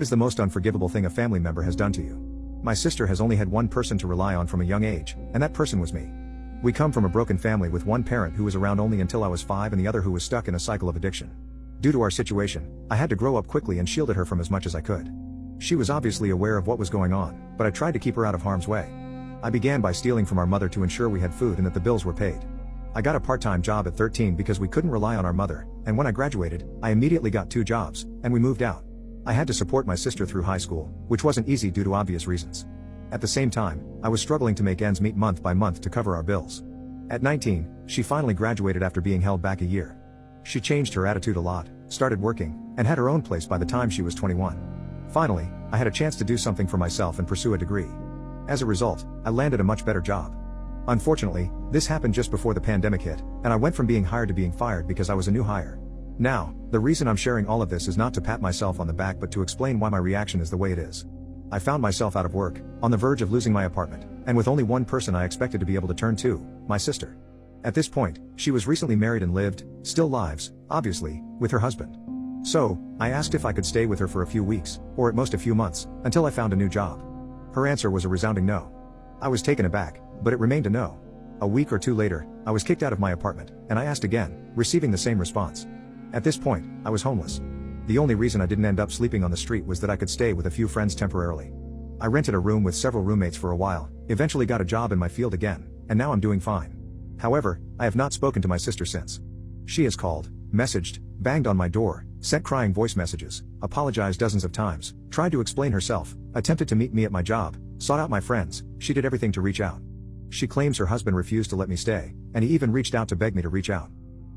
What is the most unforgivable thing a family member has done to you? My sister has only had one person to rely on from a young age, and that person was me. We come from a broken family with one parent who was around only until I was 5 and the other who was stuck in a cycle of addiction. Due to our situation, I had to grow up quickly and shielded her from as much as I could. She was obviously aware of what was going on, but I tried to keep her out of harm's way. I began by stealing from our mother to ensure we had food and that the bills were paid. I got a part-time job at 13 because we couldn't rely on our mother, and when I graduated, I immediately got 2 jobs, and we moved out. I had to support my sister through high school, which wasn't easy due to obvious reasons. At the same time, I was struggling to make ends meet month by month to cover our bills. At 19, she finally graduated after being held back a year. She changed her attitude a lot, started working, and had her own place by the time she was 21. Finally, I had a chance to do something for myself and pursue a degree. As a result, I landed a much better job. Unfortunately, this happened just before the pandemic hit, and I went from being hired to being fired because I was a new hire. Now, the reason I'm sharing all of this is not to pat myself on the back but to explain why my reaction is the way it is. I found myself out of work, on the verge of losing my apartment, and with only one person I expected to be able to turn to, my sister. At this point, she was recently married and lived, still lives, obviously, with her husband. So, I asked if I could stay with her for a few weeks, or at most a few months, until I found a new job. Her answer was a resounding no. I was taken aback, but it remained a no. A week or 2 later, I was kicked out of my apartment, and I asked again, receiving the same response. At this point, I was homeless. The only reason I didn't end up sleeping on the street was that I could stay with a few friends temporarily. I rented a room with several roommates for a while, eventually got a job in my field again, and now I'm doing fine. However, I have not spoken to my sister since. She has called, messaged, banged on my door, sent crying voice messages, apologized dozens of times, tried to explain herself, attempted to meet me at my job, sought out my friends. She did everything to reach out. She claims her husband refused to let me stay, and he even reached out to beg me to reach out.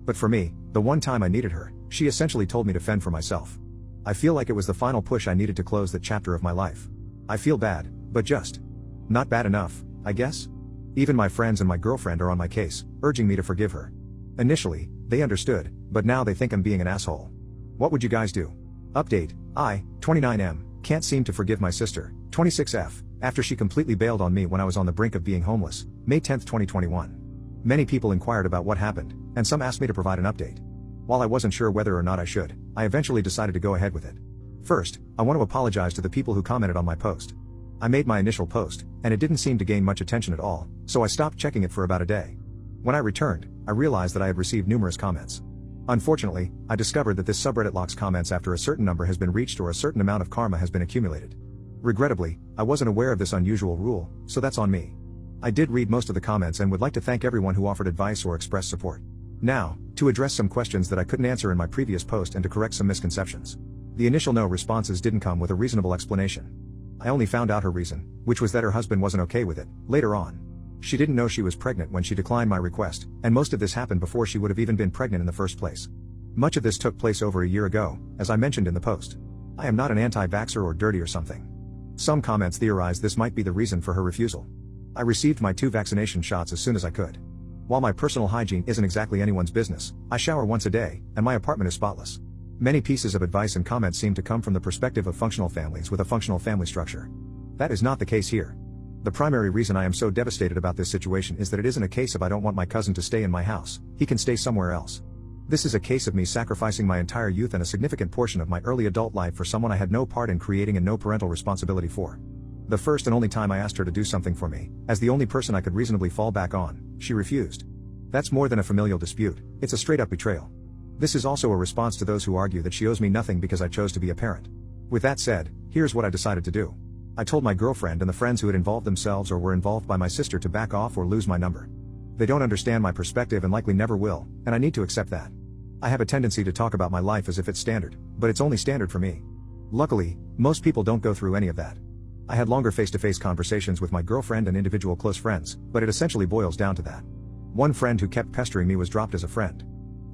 But for me, the one time I needed her, she essentially told me to fend for myself. I feel like it was the final push I needed to close that chapter of my life. I feel bad, but just not bad enough, I guess? Even my friends and my girlfriend are on my case, urging me to forgive her. Initially, they understood, but now they think I'm being an asshole. What would you guys do? Update: I, 29M, can't seem to forgive my sister, 26F, after she completely bailed on me when I was on the brink of being homeless, May 10, 2021. Many people inquired about what happened, and some asked me to provide an update. While I wasn't sure whether or not I should, I eventually decided to go ahead with it. First, I want to apologize to the people who commented on my post. I made my initial post, and it didn't seem to gain much attention at all, so I stopped checking it for about a day. When I returned, I realized that I had received numerous comments. Unfortunately, I discovered that this subreddit locks comments after a certain number has been reached or a certain amount of karma has been accumulated. Regrettably, I wasn't aware of this unusual rule, so that's on me. I did read most of the comments and would like to thank everyone who offered advice or expressed support. Now, to address some questions that I couldn't answer in my previous post and to correct some misconceptions. The initial no responses didn't come with a reasonable explanation. I only found out her reason, which was that her husband wasn't okay with it, later on. She didn't know she was pregnant when she declined my request, and most of this happened before she would have even been pregnant in the first place. Much of this took place over a year ago, as I mentioned in the post. I am not an anti-vaxxer or dirty or something. Some comments theorized this might be the reason for her refusal. I received my 2 vaccination shots as soon as I could. While my personal hygiene isn't exactly anyone's business, I shower once a day, and my apartment is spotless. Many pieces of advice and comments seem to come from the perspective of functional families with a functional family structure. That is not the case here. The primary reason I am so devastated about this situation is that it isn't a case of I don't want my cousin to stay in my house, he can stay somewhere else. This is a case of me sacrificing my entire youth and a significant portion of my early adult life for someone I had no part in creating and no parental responsibility for. The first and only time I asked her to do something for me, as the only person I could reasonably fall back on, she refused. That's more than a familial dispute, it's a straight-up betrayal. This is also a response to those who argue that she owes me nothing because I chose to be a parent. With that said, here's what I decided to do. I told my girlfriend and the friends who had involved themselves or were involved by my sister to back off or lose my number. They don't understand my perspective and likely never will, and I need to accept that. I have a tendency to talk about my life as if it's standard, but it's only standard for me. Luckily, most people don't go through any of that. I had longer face-to-face conversations with my girlfriend and individual close friends, but it essentially boils down to that. One friend who kept pestering me was dropped as a friend.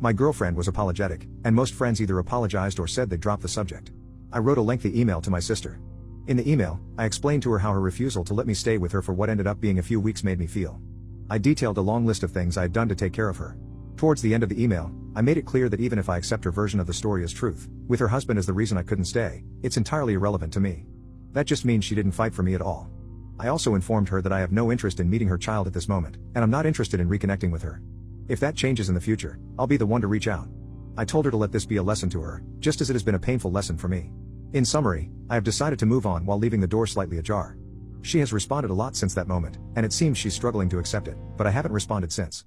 My girlfriend was apologetic, and most friends either apologized or said they dropped the subject. I wrote a lengthy email to my sister. In the email, I explained to her how her refusal to let me stay with her for what ended up being a few weeks made me feel. I detailed a long list of things I had done to take care of her. Towards the end of the email, I made it clear that even if I accept her version of the story as truth, with her husband as the reason I couldn't stay, it's entirely irrelevant to me. That just means she didn't fight for me at all. I also informed her that I have no interest in meeting her child at this moment, and I'm not interested in reconnecting with her. If that changes in the future, I'll be the one to reach out. I told her to let this be a lesson to her, just as it has been a painful lesson for me. In summary, I have decided to move on while leaving the door slightly ajar. She has responded a lot since that moment, and it seems she's struggling to accept it, but I haven't responded since.